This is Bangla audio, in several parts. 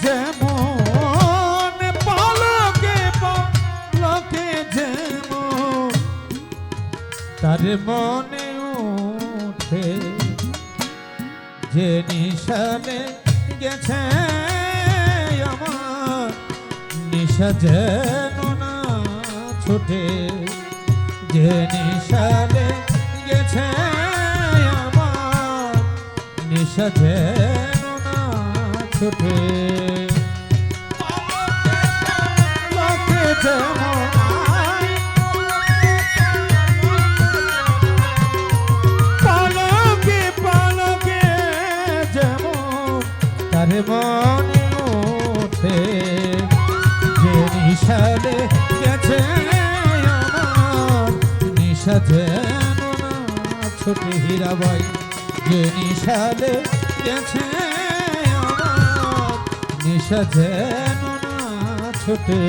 যেমন পলকে পলকে যেমন তার মনে উঠে যে নিশানে গেছে আমার নিশা যেন না ছুটে যে নিশানে গেছে আমার নিশা যেন না ছুটে লোকে যেমন পলকে পলকে যেমন তার মনে ওঠে যে নিশানে গেছে আমার নিশা যেন না ছোটে হীরাবাই যে নিশানে গেছে আমার নিশা যেন না ছোটে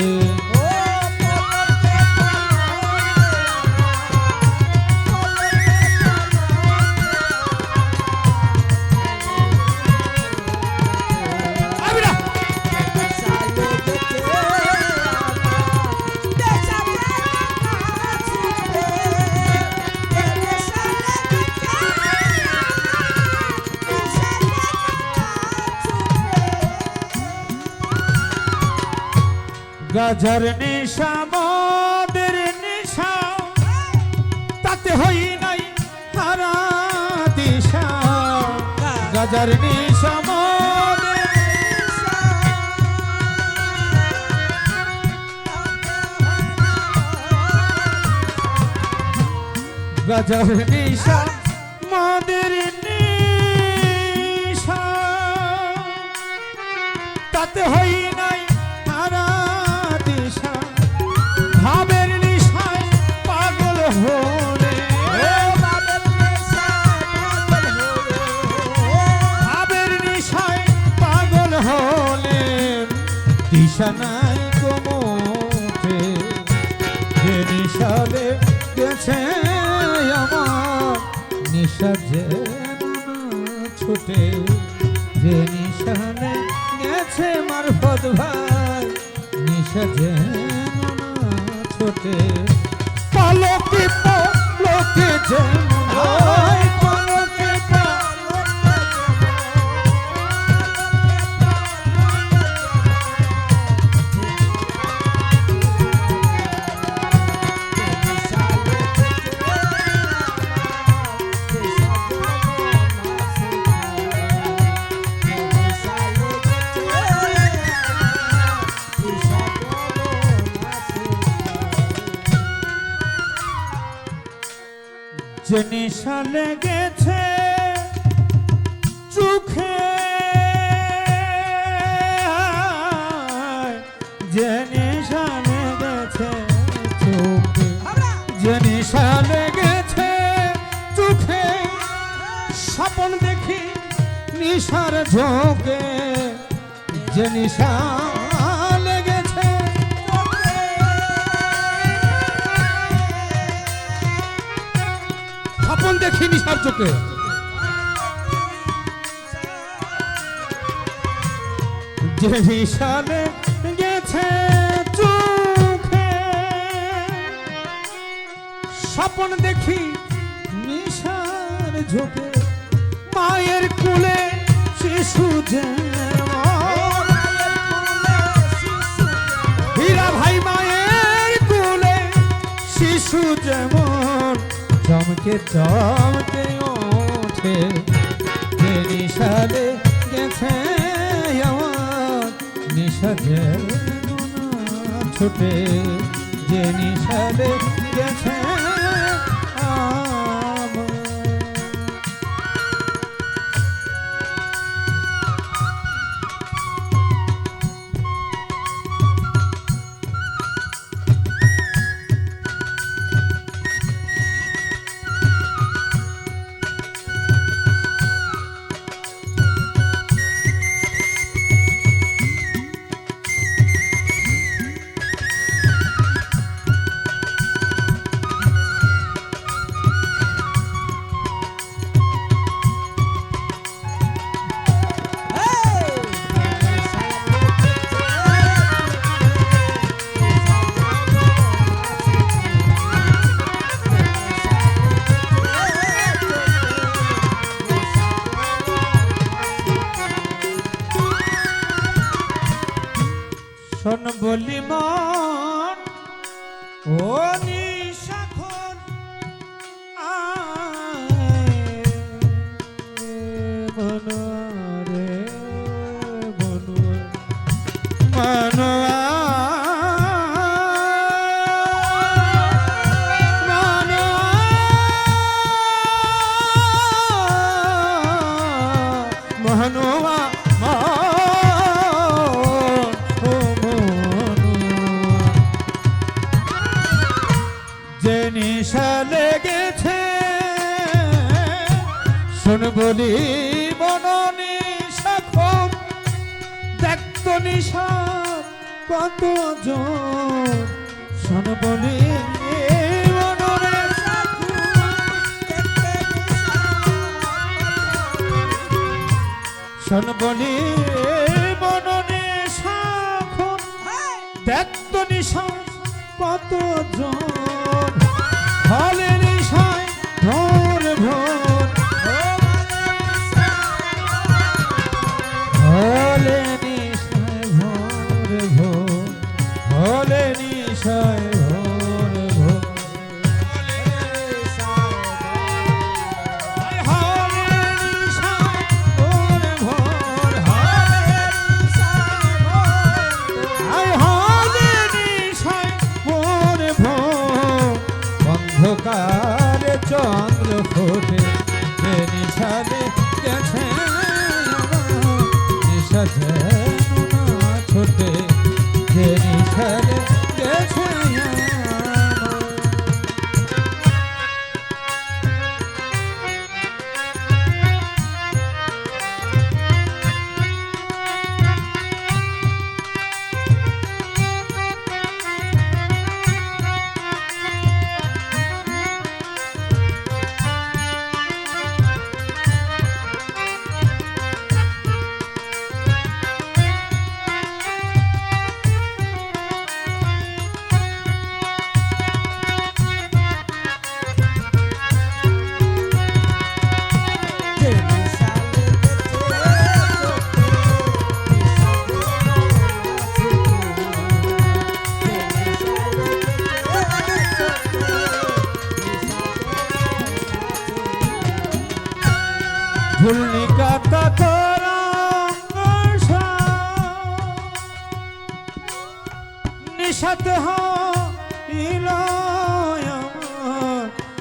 গাজার নেশা মদের নেশা তাতে হই নাই হারা দিশা গাজার নেশা মদের গাজার নেশা মদের নেশা তাতে হই নাই ভাবের নিশায় পাগল হলে ভাবের নিশায় পাগল হলে দিশা নাই কোমোটে যে নিশালে গেছে আমার নিশা যেন না ছুটে যে নিশালে গেছে মারফত ভাই নিশা যেন ছোটে পলকে পলকে যেমন পলকে যে নেশা লেগেছে চোখে যে নেশা লেগেছে চোখে যে নেশা লেগেছে চোখে স্বপ্ন দেখি নিশার ঝোঁকে যে নেশা স্বপ্ন দেখি নিশার চোখে যে নিশানে গেছে চোখে স্বপ্ন দেখি নিশার ঝোঁকে মায়ের কোলে শিশু হীরা ভাই মায়ের কোলে শিশু যেমন চমকে চমকে ওঠে যে নিশালে গেছে আমার নিশা যেন না ছুটে যে নিশালে গেছে শোন বলি মন ও নিশাখর মনোরে মনোয়া লেগেছে শোন বলি মননি সাখন দেখতো নিশার কত জন শোন বলি মননে শোন বলি মননে সাখন দেখতো নিশার কত জন হলে নিশায় ভোর ভোর হলে নিশায় ভোর ভোর হলে নিশায় ভোর ভোর হলে নিশায় ভোর ভোর হলে নিশায় ভোর ভোর অন্ধকারে চন্দ্র ফোটে যে নিশালে গেছে নিশা যেন না ছোটে যে নিশালে গেছে ভুলনি কাতা তোরা নিশাতে হইল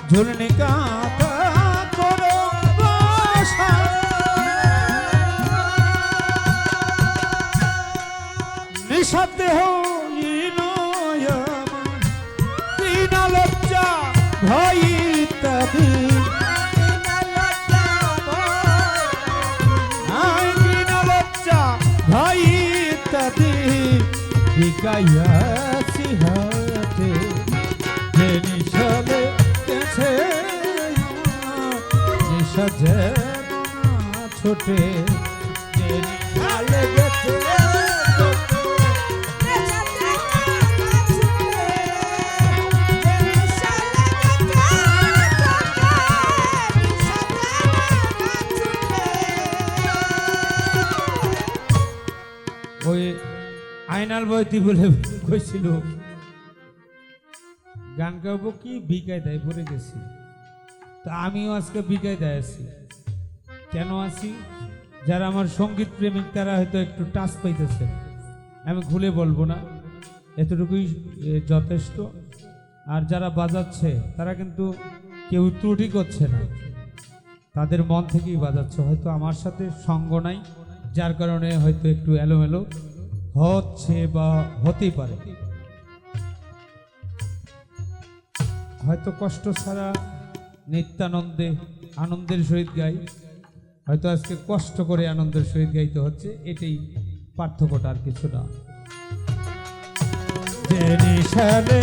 ঝুলনি কাতা তোরা নিশাতে হইল বিনা লজ্জা ভয় ইত্যাদি ভাই ইত্যাদি বিকাইয়াছি হাতে যে নিশালে গেছে নিশা যেন না ছোটে যে নিশালে গেছে ওই আইনাল বইতি বলে কইছিল গান গাবো কি বিকায় দেয় পড়ে গেছি তা আমিও আজকে বিকায় দেয় আছি কেন আছি যারা আমার সঙ্গীত প্রেমিক তারা হয়তো একটু টাচ পাইতেছে আমি খুলে বলবো না এতটুকুই যথেষ্ট আর যারা বাজাচ্ছে তারা কিন্তু কেউ ত্রুটি করছে না তাদের মন থেকেই বাজাচ্ছে হয়তো আমার সাথে সঙ্গ নাই যার কারণে হয়তো একটু এলোমেলো হচ্ছে বা হতেই পারে হয়তো কষ্ট ছাড়া নিত্যানন্দে আনন্দের সহিত গাই হয়তো আজকে কষ্ট করে আনন্দের সহিত গাইতে হচ্ছে এটাই পার্থক্যটা আর কিছু না যে নিশালে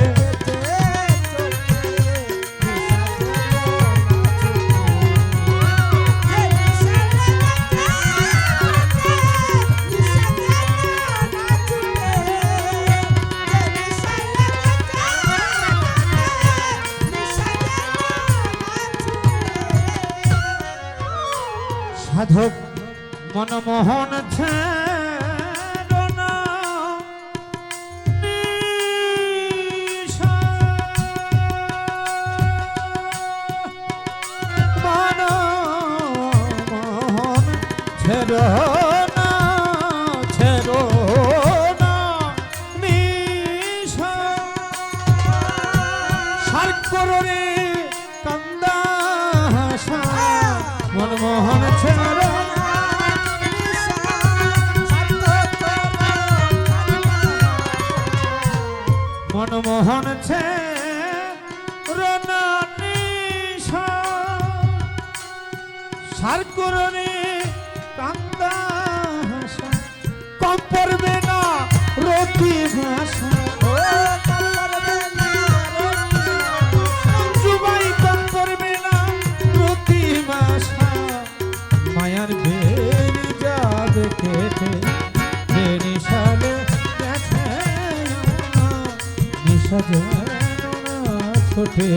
সাধক মনমোহন ছেড়না ছেড়ো না ছেড়ো না নিশা সার করো রে কান্দা হাসা মনমোহন ছেড়ো না মনমোহন ছেড়ো না নিশা সার করো রে কান্দা হাসা কম পড়বে না রতি ভাষা জুবাই কম পড়বে না রতি ভাষা মায়ার বেরি যাবে কেটে নিশালে গেছে নিশা যেন না ছোটে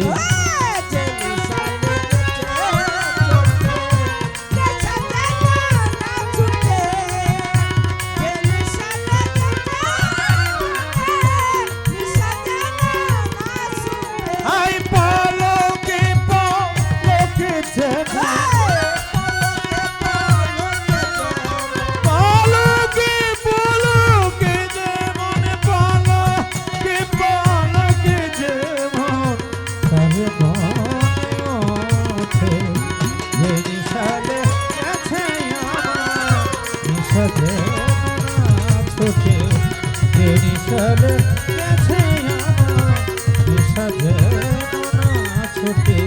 ছোটে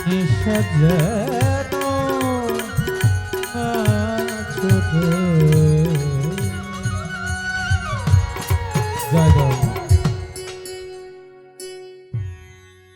নিশা